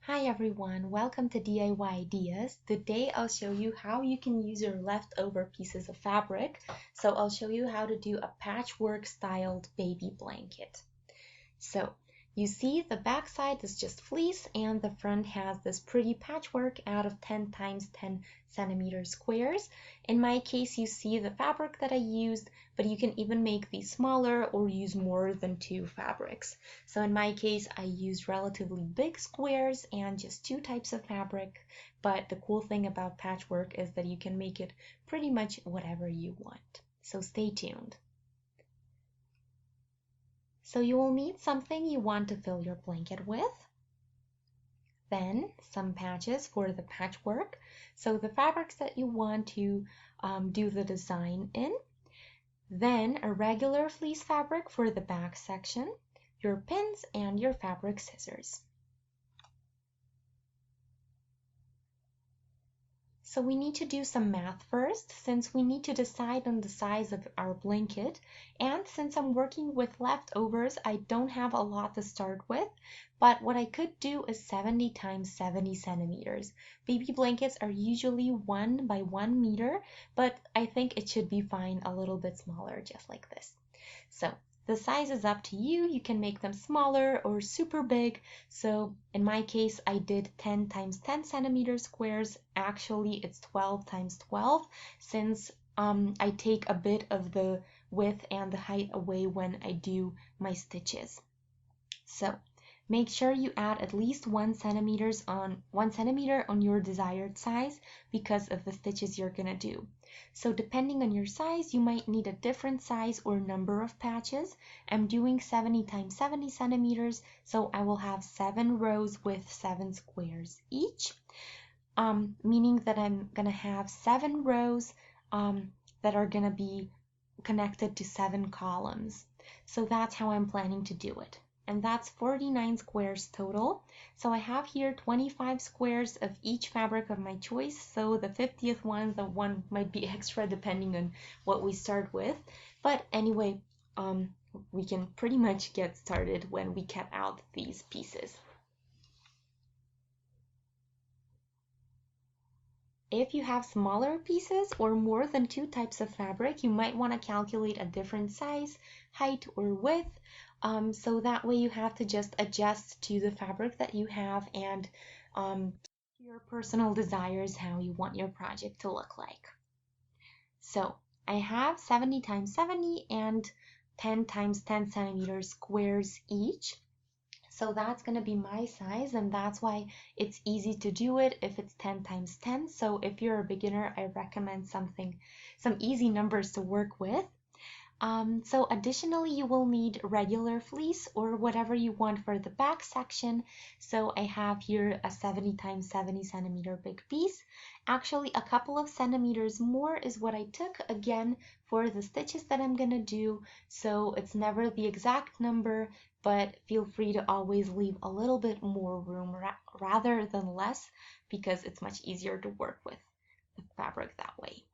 Hi everyone, welcome to DIY Ideas. Today I'll show you how you can use your leftover pieces of fabric. So I'll show you how to do a patchwork styled baby blanket. So you see the back side is just fleece and the front has this pretty patchwork out of 10 times 10 centimeter squares. In my case, you see the fabric that I used, but you can even make these smaller or use more than two fabrics. So in my case, I used relatively big squares and just two types of fabric. But the cool thing about patchwork is that you can make it pretty much whatever you want. So stay tuned. So you will need something you want to fill your blanket with. Then some patches for the patchwork. So the fabrics that you want to do the design in. Then a regular fleece fabric for the back section, your pins and your fabric scissors. So we need to do some math first, since we need to decide on the size of our blanket. And since I'm working with leftovers, I don't have a lot to start with, but what I could do is 70 times 70 centimeters. Baby blankets are usually 1 by 1 meter, but I think it should be fine a little bit smaller, just like this. So the size is up to you. You can make them smaller or super big. So in my case, I did 10 times 10 centimeter squares. Actually, it's 12 times 12 since I take a bit of the width and the height away when I do my stitches. So make sure you add at least 1 centimeter on your desired size because of the stitches you're gonna do. So depending on your size, you might need a different size or number of patches. I'm doing 70 times 70 centimeters, so I will have 7 rows with 7 squares each, meaning that I'm gonna have 7 rows that are gonna be connected to 7 columns. So that's how I'm planning to do it. And that's 49 squares total. So I have here 25 squares of each fabric of my choice. So the 50th one, the one might be extra depending on what we start with. But anyway, we can pretty much get started when we cut out these pieces. If you have smaller pieces or more than 2 types of fabric, you might want to calculate a different size, height, or width. So that way you have to just adjust to the fabric that you have and your personal desires, how you want your project to look like. So I have 70 times 70 and 10 times 10 centimeters squares each. So that's going to be my size, and that's why it's easy to do it if it's 10 times 10. So if you're a beginner, I recommend some easy numbers to work with. So additionally, you will need regular fleece or whatever you want for the back section. So I have here a 70 times 70 centimeter big piece. Actually, a couple of centimeters more is what I took again for the stitches that I'm gonna do. So it's never the exact number, but feel free to always leave a little bit more room rather than less, because it's much easier to work with the fabric that way.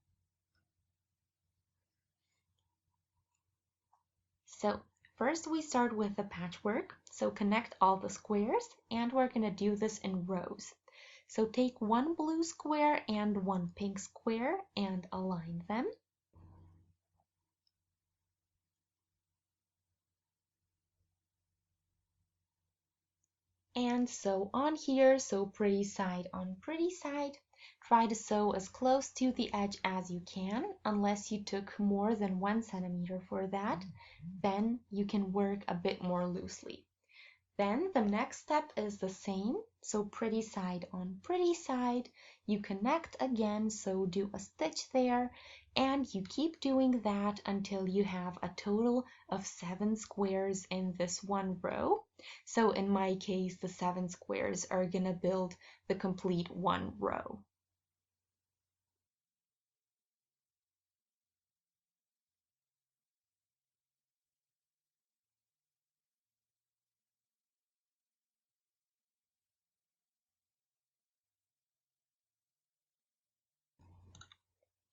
So first we start with the patchwork. So connect all the squares, and we're going to do this in rows. So take 1 blue square and 1 pink square and align them. And sew on here, so pretty side on pretty side. Try to sew as close to the edge as you can, unless you took more than 1 centimeter for that. Then you can work a bit more loosely. Then the next step is the same, so pretty side on pretty side. You connect again, so do a stitch there, and you keep doing that until you have a total of 7 squares in this one row. So in my case, the 7 squares are gonna build the complete one row.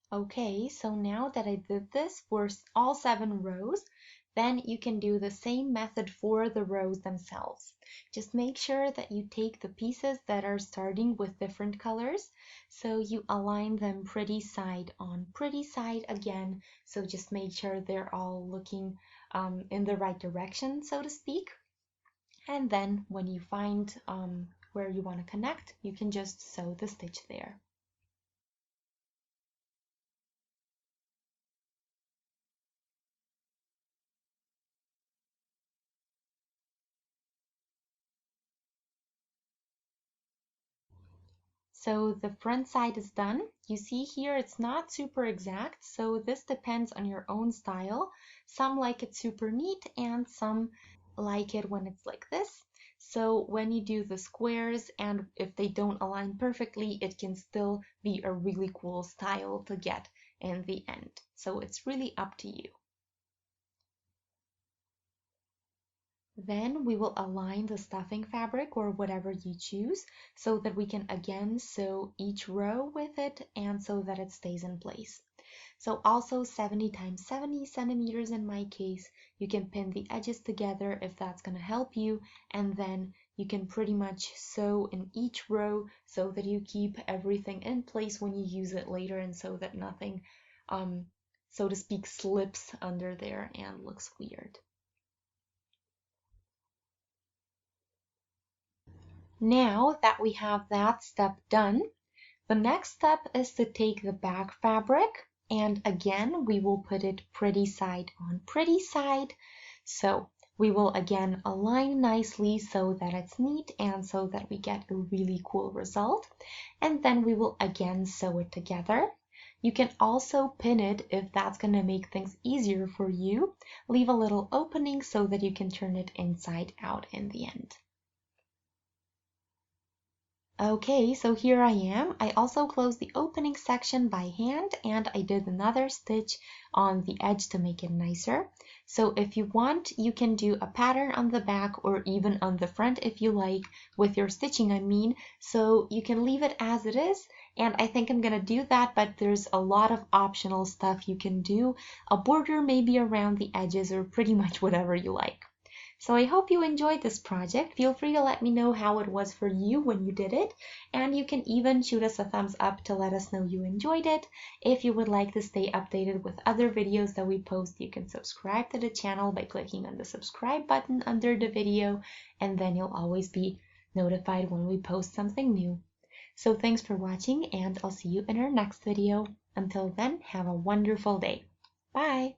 Okay, so now that I did this for all 7 rows, then you can do the same method for the rows themselves. Just make sure that you take the pieces that are starting with different colors, so you align them pretty side on pretty side again. So just make sure they're all looking in the right direction, so to speak. And then when you find where you want to connect, you can just sew the stitch there. So the front side is done. You see here it's not super exact, so this depends on your own style. Some like it super neat and some like it when it's like this. So when you do the squares and if they don't align perfectly, it can still be a really cool style to get in the end. So it's really up to you. Then we will align the stuffing fabric or whatever you choose so that we can again sew each row with it and so that it stays in place. So also 70 times 70 centimeters in my case. You can pin the edges together if that's going to help you, and then you can pretty much sew in each row so that you keep everything in place when you use it later and so that nothing, so to speak, slips under there and looks weird. Now that we have that step done, the next step is to take the back fabric, and again we will put it pretty side on pretty side. So we will again align nicely so that it's neat and so that we get a really cool result. And then we will again sew it together. You can also pin it if that's going to make things easier for you. Leave a little opening so that you can turn it inside out in the end. Okay, so here I am. I also closed the opening section by hand and I did another stitch on the edge to make it nicer. So if you want, you can do a pattern on the back or even on the front if you like, with your stitching I mean. So you can leave it as it is, and I think I'm gonna do that, but there's a lot of optional stuff you can do. A border maybe around the edges or pretty much whatever you like. So I hope you enjoyed this project. Feel free to let me know how it was for you when you did it, and you can even shoot us a thumbs up to let us know you enjoyed it. If you would like to stay updated with other videos that we post, you can subscribe to the channel by clicking on the subscribe button under the video, and then you'll always be notified when we post something new. So thanks for watching, and I'll see you in our next video. Until then, have a wonderful day. Bye!